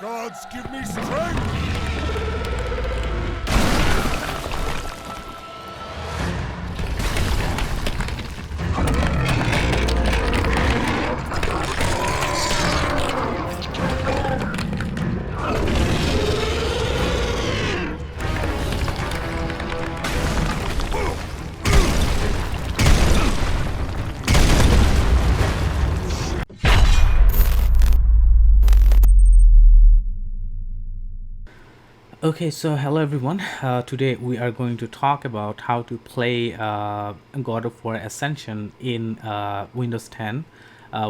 Gods, give me strength! Okay, so hello everyone. Today we are going to talk about how to play God of War Ascension in Windows 10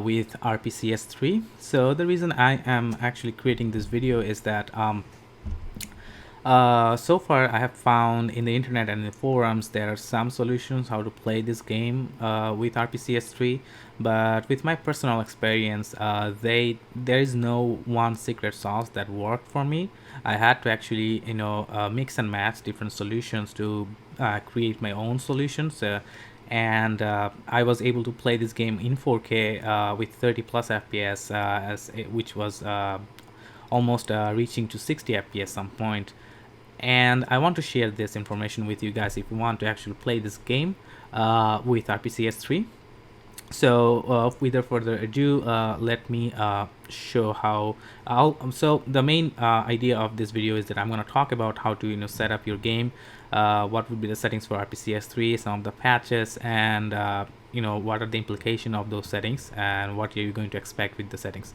with RPCS3. So the reason I am actually creating this video is that so far I have found in the internet and in the forums there are some solutions how to play this game with RPCS3, but with my personal experience, there is no one secret sauce that worked for me. I had to actually mix and match different solutions to create my own solutions. And I was able to play this game in 4K with 30 plus FPS, which was almost reaching to 60 FPS some point. And I want to share this information with you guys if you want to actually play this game with RPCS3. So without further ado, let me show how so the main idea of this video is that I'm going to talk about how to set up your game, what would be the settings for RPCS3, some of the patches, and what are the implication of those settings and what are you going to expect with the settings.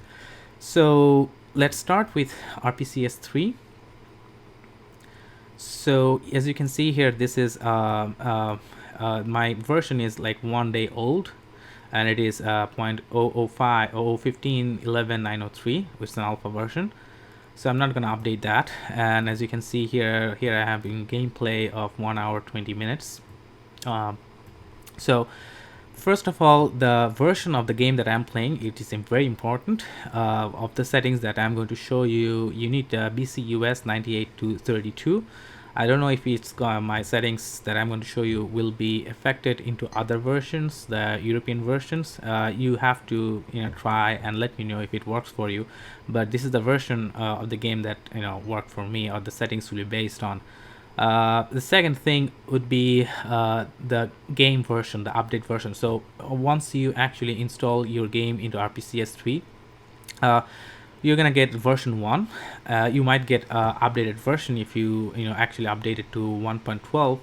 So let's start with RPCS3. So as you can see here, this is my version is like 1 day old, and it is 0.005 0015 11 903, which is an alpha version. So I'm not going to update that. And as you can see here I have in gameplay of 1 hour 20 minutes. So first of all, the version of the game that I'm playing, it is very important. Of the settings that I'm going to show you, you need BCUS 98 to 32. I don't know if it's my settings that I'm going to show you will be affected into other versions, the European versions. You have to try and let me know if it works for you. But this is the version of the game that worked for me, or the settings will be based on. The second thing would be the game version, the update version. So once you actually install your game into RPCS3, you're gonna get version 1. You might get updated version if you actually update it to 1.12.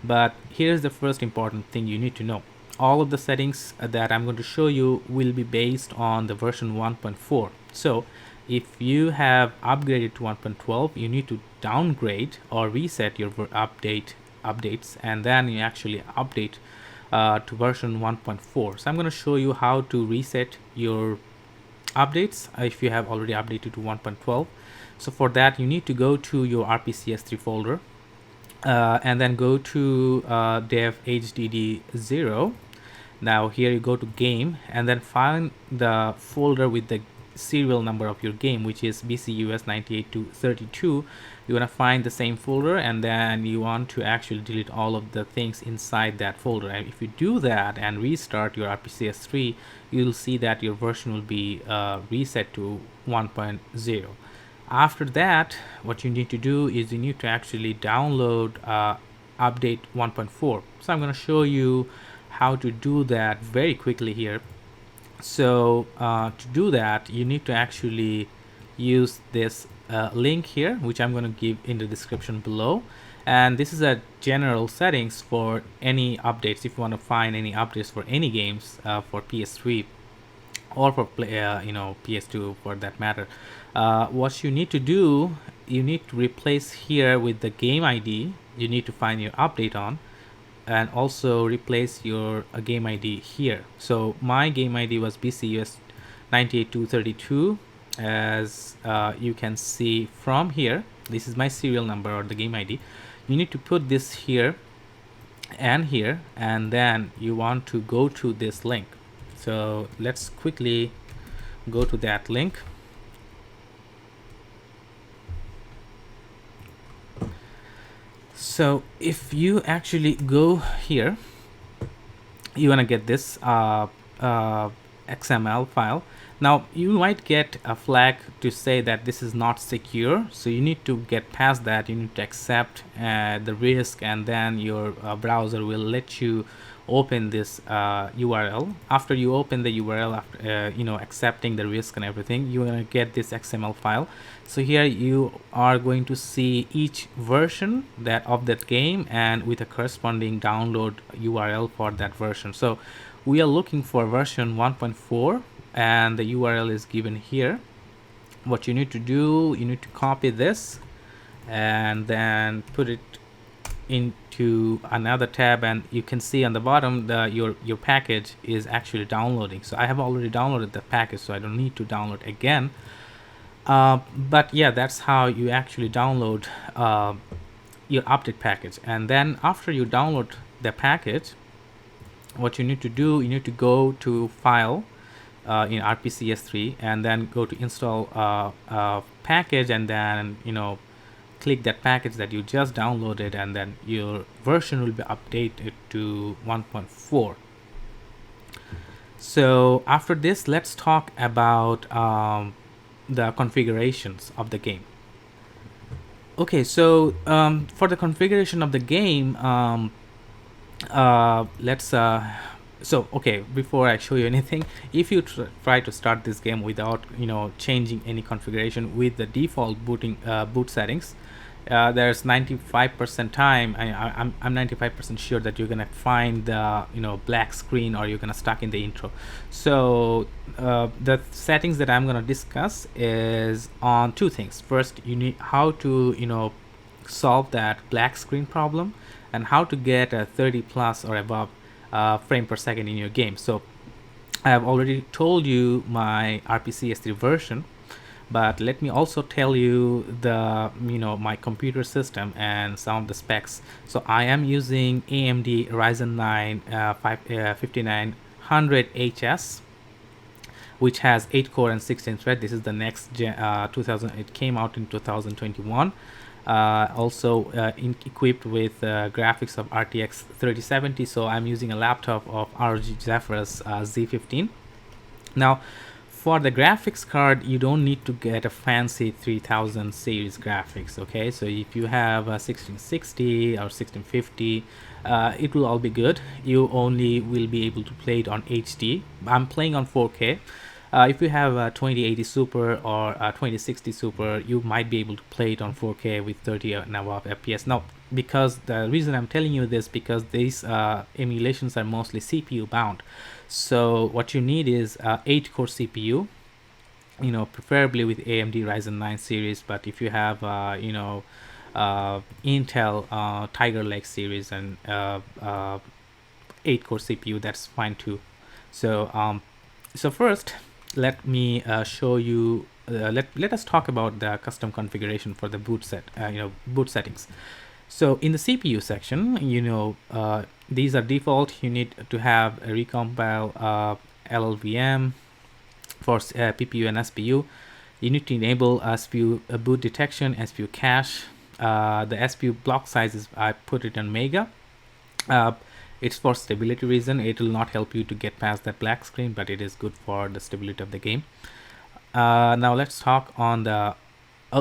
But here's the first important thing you need to know: all of the settings that I'm going to show you will be based on the version 1.4. So if you have upgraded to 1.12, you need to downgrade or reset your updates, and then you actually update to version 1.4. So I'm going to show you how to reset your updates if you have already updated to 1.12. So for that, you need to go to your RPCS3 folder and then go to dev hdd0. Now here you go to game and then find the folder with the serial number of your game, which is BCUS 98 to 32. You want to find the same folder, and then you want to actually delete all of the things inside that folder. And if you do that and restart your RPCS3, you'll see that your version will be reset to 1.0. After that, what you need to do is you need to actually download update 1.4. So I'm going to show you how to do that very quickly here. So to do that, you need to actually use this link here, which I'm going to give in the description below. And this is a general settings for any updates. If you want to find any updates for any games for PS3 or for PS2 for that matter, what you need to do, you need to replace here with the game ID. You need to find your update on, and also replace your game ID here. So my game ID was BCUS 98232. As you can see from here, this is my serial number or the game ID. You need to put this here, and then you want to go to this link. So let's quickly go to that link. So if you actually go here, you want to get this XML file. Now you might get a flag to say that this is not secure, so you need to get past that. You need to accept the risk, and then your browser will let you open this URL. After you open the URL, after accepting the risk and everything, you're going to get this XML file. So here you are going to see each version of that game, and with a corresponding download URL for that version. So we are looking for version 1.4, and the URL is given here. What you need to do, you need to copy this and then put it into another tab, and you can see on the bottom your package is actually downloading. So I have already downloaded the package, so I don't need to download again. But yeah, that's how you actually download your update package. And then after you download the package, what you need to do, you need to go to file in RPCS3, and then go to install package, and then click that package that you just downloaded, and then your version will be updated to 1.4. So after this, let's talk about the configurations of the game. Okay, so for the configuration of the game, before I show you anything, if you try to start this game without changing any configuration with the default boot settings, there's 95% time I'm 95% sure that you're gonna find the black screen, or you're gonna stuck in the intro. So the settings that I'm gonna discuss is on two things. First, you need how to solve that black screen problem, and how to get a 30 plus or above frame per second in your game. So I have already told you my RPCS3 version, but let me also tell you the my computer system and some of the specs. So I am using AMD Ryzen 9 5900HS, which has 8 core and 16 thread. This is the next gen, 2000. It came out in 2021. Also equipped with graphics of RTX 3070. So I'm using a laptop of ROG Zephyrus Z15. Now, for the graphics card, you don't need to get a fancy 3000 series graphics. Okay, so if you have a 1660 or 1650, it will all be good. You only will be able to play it on HD. I'm playing on 4K. If you have a 2080 Super or a 2060 Super, you might be able to play it on 4K with 30 and above FPS. Now, because the reason I'm telling you this, because these emulations are mostly CPU bound. So what you need is 8 core CPU, preferably with AMD Ryzen 9 series. But if you have Intel Tiger Lake series and 8 core CPU, that's fine too. So so first, let me show you. Let us talk about the custom configuration for the boot settings. So in the CPU section, these are default. You need to have a recompile LLVM for PPU and SPU. You need to enable SPU boot detection, SPU cache. The SPU block sizes, I put it on mega. It's for stability reason. It will not help you to get past that black screen, but it is good for the stability of the game. Now let's talk on the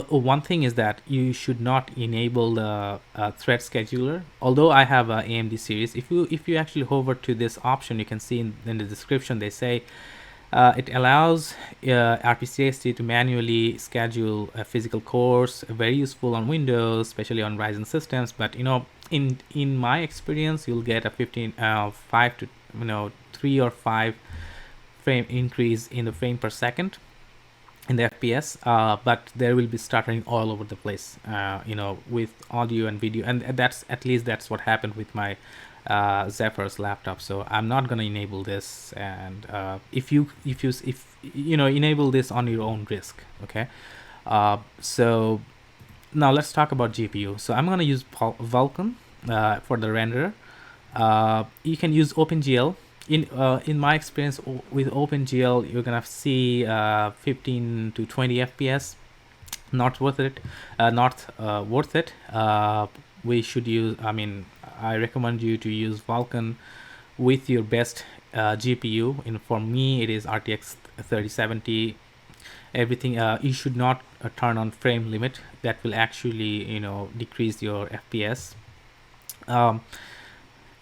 one thing is that you should not enable the thread scheduler. Although I have a AMD series, if you actually hover to this option, you can see in the description they say it allows RPCS3 to manually schedule physical cores. Very useful on Windows, especially on Ryzen systems. But in my experience, you'll get a 5 to 3 or 5 frame increase in the frame per second in the FPS, but there will be stuttering all over the place, with audio and video, and that's what happened with my Zephyrus laptop. So I'm not going to enable this, and if you enable this on your own risk. Okay, so now let's talk about GPU. So I'm going to use Vulkan for the renderer. You can use OpenGL. In my experience with OpenGL, you're gonna see 15 to 20 FPS. Not worth it. We should use. I recommend you to use Vulkan with your best GPU. For me, it is RTX 3070, everything. You should not turn on frame limit. That will actually, decrease your FPS. um,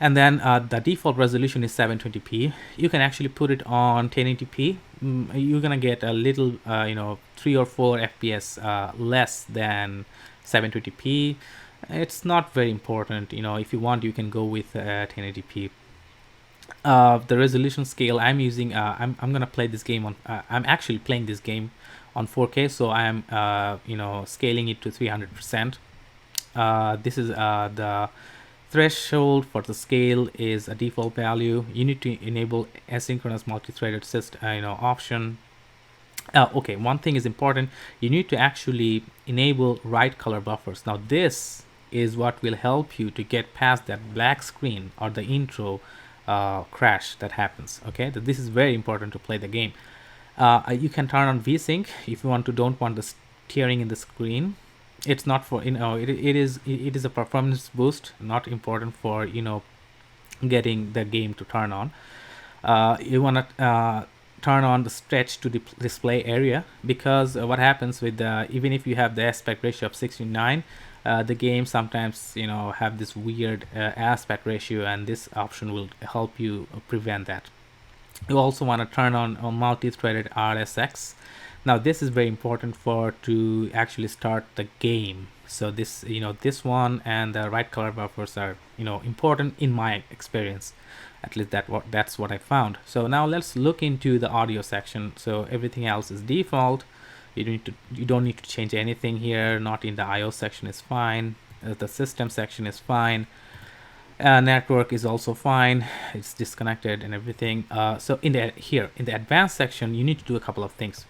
and then the default resolution is 720p. You can actually put it on 1080p. You're gonna get a little 3 or 4 FPS less than 720p. It's not very important. If you want, you can go with 1080p. The resolution scale I'm using, I'm gonna play this game on, I'm actually playing this game on 4K, so I'm scaling it to 300%. This is the threshold for the scale is a default value. You need to enable asynchronous multi-threaded system option. Okay, one thing is important. You need to actually enable right color buffers. Now this is what will help you to get past that black screen or the intro crash that happens. Okay, this is very important to play the game. You can turn on VSync if you don't want the tearing in the screen. It's not for it is a performance boost, not important for getting the game to turn on. You want to turn on the stretch to display area, because what happens with even if you have the aspect ratio of 69, the game sometimes have this weird aspect ratio, and this option will help you prevent that. You also want to turn on multi-threaded RSX. Now this is very important to actually start the game. So this this one and the right color buffers are important in my experience. At least that's what I found. So now let's look into the audio section. So everything else is default. You don't need to change anything here. Not in the IO section is fine. The system section is fine. Network is also fine. It's disconnected and everything. So in the advanced section, you need to do a couple of things.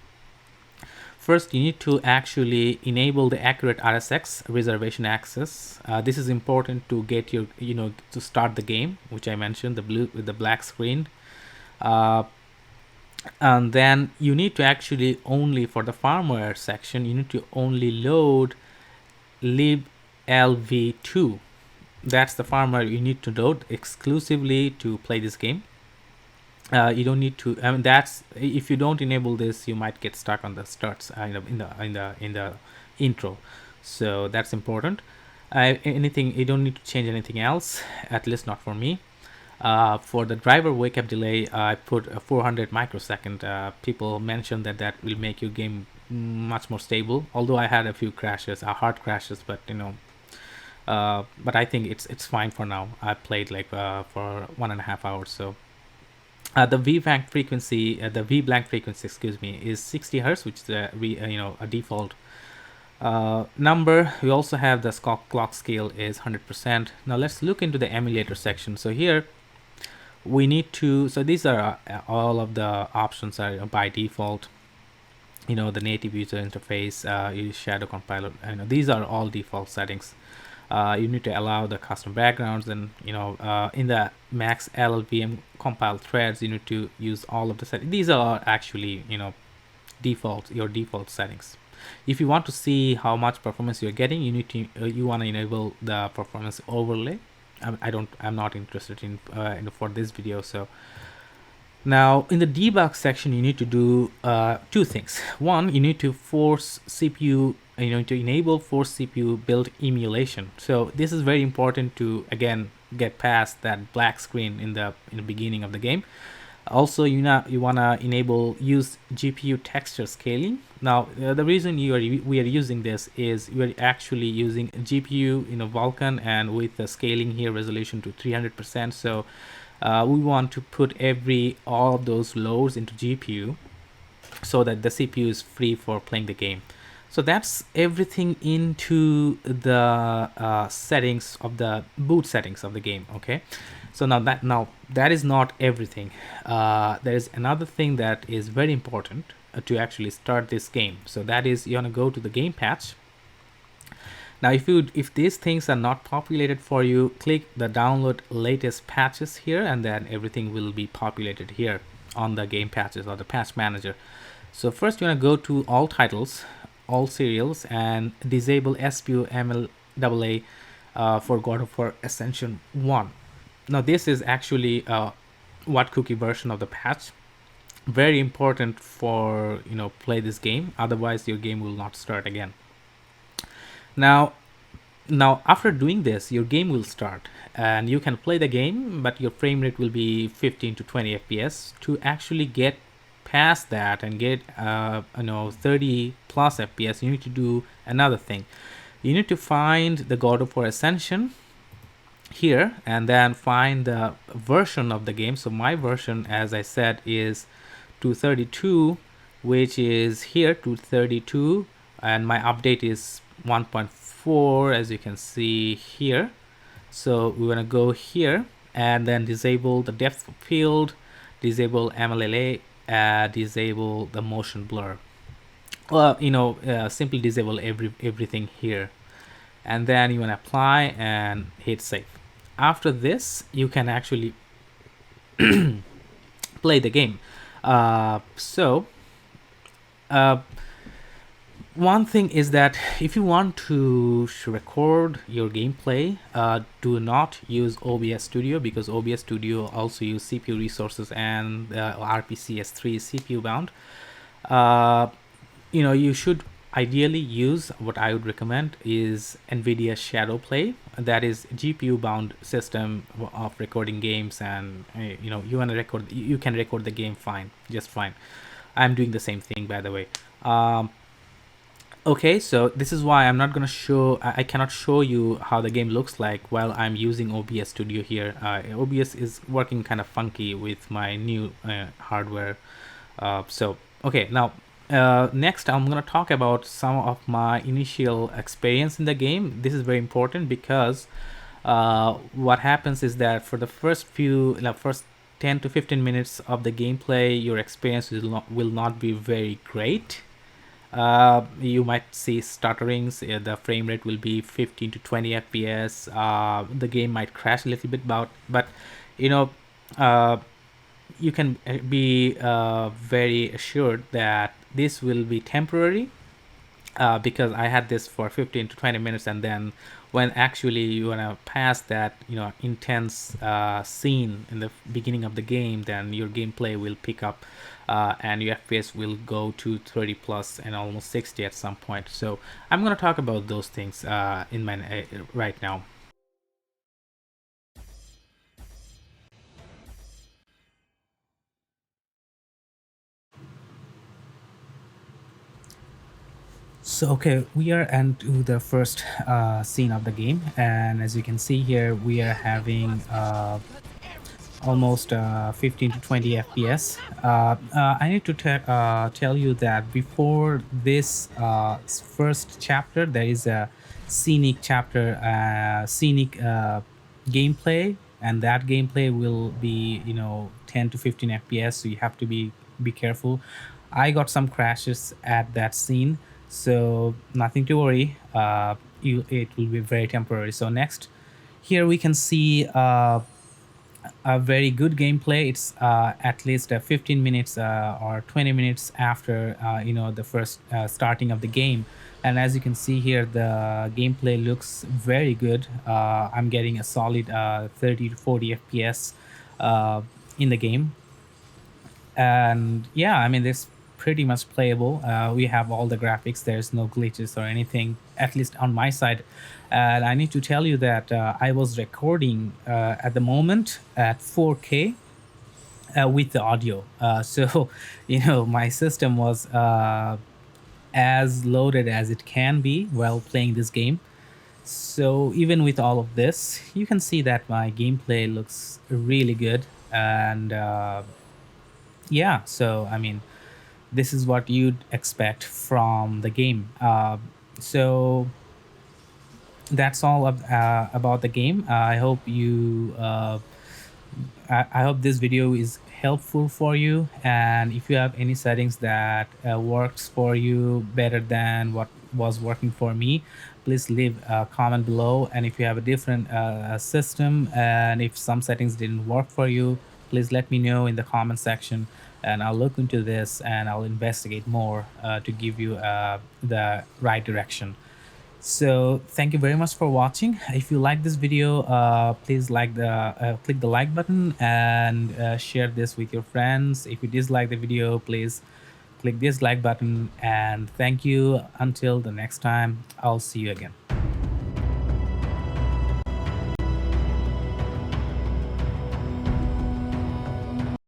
First, you need to actually enable the accurate RSX reservation access. This is important to get your, to start the game, which I mentioned, the blue with the black screen. And then you need to actually only, for the firmware section, you need to only load liblv2. That's the firmware you need to load exclusively to play this game. You don't need to. That's if you don't enable this, you might get stuck on the starts in the intro. So that's important. Anything you don't need to change anything else, at least not for me. For the driver wake up delay, I put a 400 microsecond. People mentioned that will make your game much more stable. Although I had a few crashes, hard crashes, but but I think it's fine for now. I played like for 1.5 hours, so. The V-blank frequency, excuse me, is 60 Hertz, which is a default number. We also have the clock scale is 100%. Now let's look into the emulator section. So here we need to. So these are all of the options are by default. The native user interface, use shadow compiler. These are all default settings. You need to allow the custom backgrounds, and in the max LLVM compile threads, you need to use all of the settings. These are actually your default settings. If you want to see how much performance you're getting, you want to enable the performance overlay. I'm not interested in for this video. So now in the debug section, you need to do two things. One, you need to force CPU, to enable force CPU build emulation. So this is very important to again get past that black screen in the beginning of the game. Also, you want to enable use GPU texture scaling. Now the reason we are using this is we are actually using GPU Vulkan, and with the scaling here resolution to 300%. So we want to put all of those loads into GPU so that the CPU is free for playing the game. So that's everything into the settings of the boot settings of the game. Okay, so now that is not everything. There is another thing that is very important to actually start this game. So that is, you want to go to the game patch. Now if these things are not populated for you, click the download latest patches here, and then everything will be populated here on the game patches or the patch manager. So first you want to go to all titles, all serials, and disable SPU MLAA for God of War Ascension 1. Now this is actually what cookie version of the patch. Very important for play this game, otherwise your game will not start again. Now now after doing this, your game will start and you can play the game, but your frame rate will be 15 to 20 fps. To actually get past that and get 30 plus fps, you need to do another thing. You need to find the God of War Ascension here and then find the version of the game. So my version, as I said, is 232, which is here 232, and my update is 1.4, as you can see here. So we're gonna go here and then disable the depth of field, disable MLLA, disable the motion blur. Well, simply disable everything here, and then you wanna apply and hit save. After this, you can actually play the game. So one thing is that if you want to record your gameplay, do not use OBS Studio, because OBS Studio also use CPU resources and RPCS3 CPU bound. You should ideally use, what I would recommend is NVIDIA Shadowplay. That is GPU bound system of recording games, and you can record the game just fine. I'm doing the same thing, by the way. Okay, so this is why I'm not gonna show. I cannot show you how the game looks like while I'm using OBS Studio here. OBS is working kind of funky with my new hardware. So okay, now next I'm gonna talk about some of my initial experience in the game. This is very important because what happens is that for the first 10 to 15 minutes of the gameplay, your experience will not be very great. You might see stutterings. The frame rate will be 15 to 20 fps. The game might crash a little bit, but you know uh, you can be very assured that this will be temporary, because I had this for 15 to 20 minutes, and then when actually you wanna pass that intense scene in the beginning of the game, then your gameplay will pick up, and your FPS will go to 30 plus and almost 60 at some point. So I'm gonna talk about those things in my right now. So okay, we are into the first scene of the game, and as you can see here, we are having almost 15 to 20 fps. I need to tell you that before this first chapter, there is a scenic chapter, scenic gameplay, and that gameplay will be 10 to 15 fps, so you have to be careful. I got some crashes at that scene, so nothing to worry. It will be very temporary. So next, here we can see a very good gameplay. It's at least 15 minutes or 20 minutes after the first starting of the game, and as you can see here, the gameplay looks very good. I'm getting a solid 30 to 40 fps in the game, and yeah, I mean, this pretty much playable. We have all the graphics, there's no glitches or anything, at least on my side. And I need to tell you that I was recording at the moment at 4K with the audio. So my system was as loaded as it can be while playing this game. So even with all of this, you can see that my gameplay looks really good. And yeah, so I mean, this is what you'd expect from the game. So that's all about the game. I hope I hope this video is helpful for you, and if you have any settings that works for you better than what was working for me, please leave a comment below. And if you have a different system, and if some settings didn't work for you, please let me know in the comment section, and I'll look into this and I'll investigate more to give you the right direction. So thank you very much for watching. If you like this video, please click the like button and share this with your friends. If you dislike the video, please click dislike button, and thank you. Until the next time, I'll see you again.